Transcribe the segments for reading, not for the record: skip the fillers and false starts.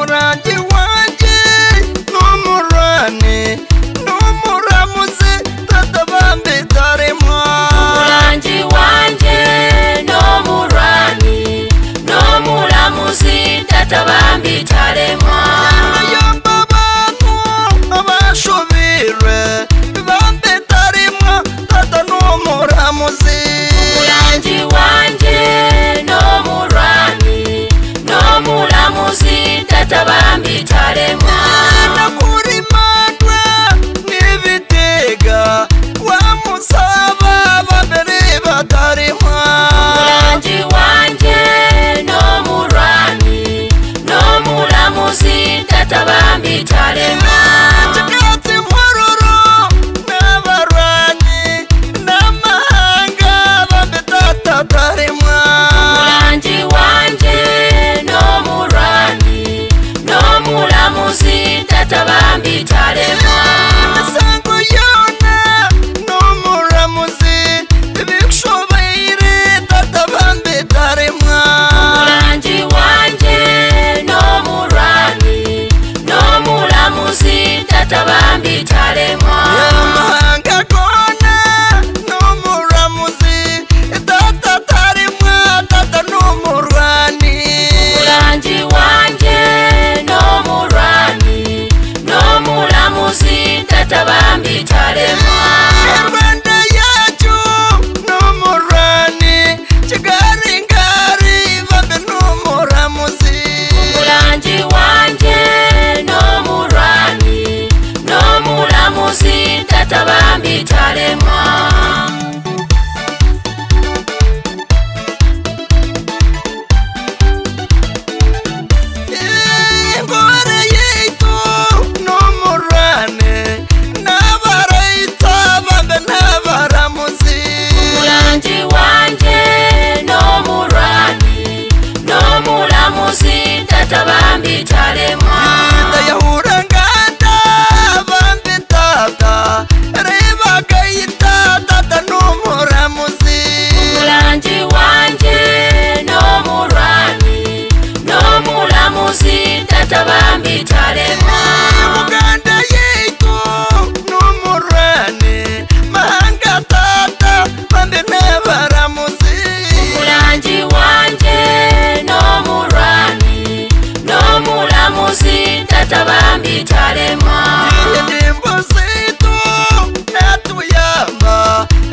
umurangi wanje n'umurani n'umuramuzi tata bambitaremwa umurangi wanje n'umurani n'umuramuzi tata bambitaremwa yamba abantu abashobire bambitaremwa tata n'umuramuzi umurangi wanje n'umurani n'umuramuzi tata bambitaremwa nakurimandwa n'ibitega wamusaba babere bataremwa umurangi wanje n'umurani n'umuramuzi tata bambitaremwa Chakatsi mwaroro n'abaranyi n'amahanga bambitatataremwa umurangi wanje n'umurani n'umuramuzi tata bambitaremwa imisango yona n'umuramuzi ibishobire tata bambitaremwa umurangi wanje n'umurani n'umuramuzi tata bambitaremwa amahanga gona n'umuramuzi tatataremwa tata n'umurwani umurangi wanje n'umurani n'umuramuzi tata bambitaremwa Rwanda yacu n'umurani Kigali ngari bambe n'umuramuzi umurangi wanje n'umurani n'umuramuzi tata bambitaremwa ingore yitu n'umurani n'abarayita bambe n'abaramuzi umurangi wanje n'umurani n'umuramuzi tata bambitaremwa ndayahura nganda bambe tata reba gayita tata n'umuramuzi umurangi wanje n'umurani n'umuramuzi tata bambitaremwa Uganda yitu n'umurani mahanga tata bambe n'abaramuzi umurangi wanje n'umurani n'umuramuzi tata bambitaremwa indirimbo zitu natuyamba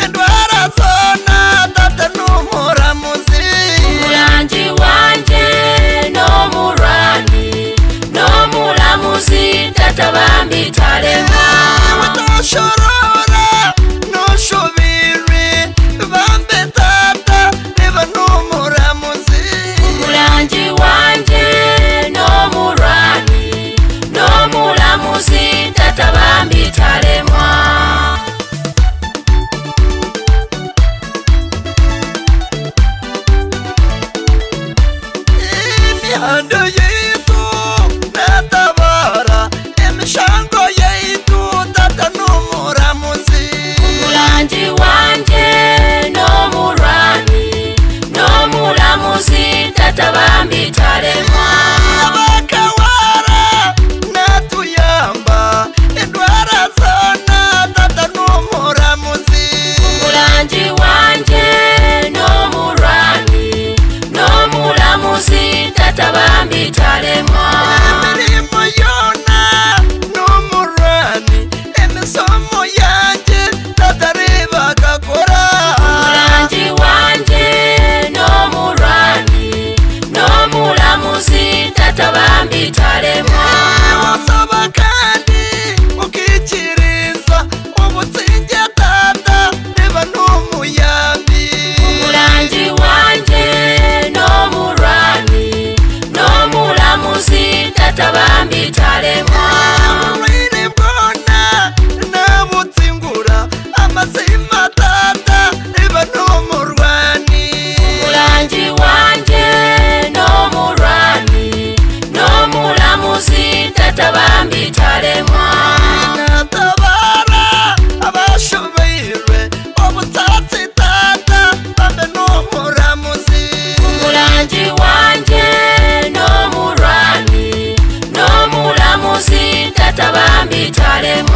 indwara zona tata n'umuramuzi umurangi wanje n'umurani n'umuramuzi tata bambitaremwa watashorora n'ushubiri bambe tata reba n'umuramuzi umurangi wanje n'umurani n'umuramuzi tata bambitaremwa imihanda yitu natabara imishango yitu tata n'umuramuzi umurangi wanje n'umurani n'umuramuzi tata bambitaremwa abakawara natuyamba indwara zona tata n'umuramuzi umurangi wanje n'umurani n'umuramuzi tata bambitaremwa imirimo yona n'umurani imisomo yanjye tata reba gakora umurangi wanje n'umurani n'umuramuzi tata bambitaremwa wasaba kandi ukikiriza ubutsinge tata reba n'umuyambi umurangi wanje n'umurani n'umuramuzi tata bambitaremwa uburere bwona nabutsingura amazima tata reba n'umurwani umurangi wanje n'umurani n'umuramuzi tata bambitaremwa natabara abashobire ubutatsi tata bambe n'umuramuzi umurangi wanje n'umurani talemwa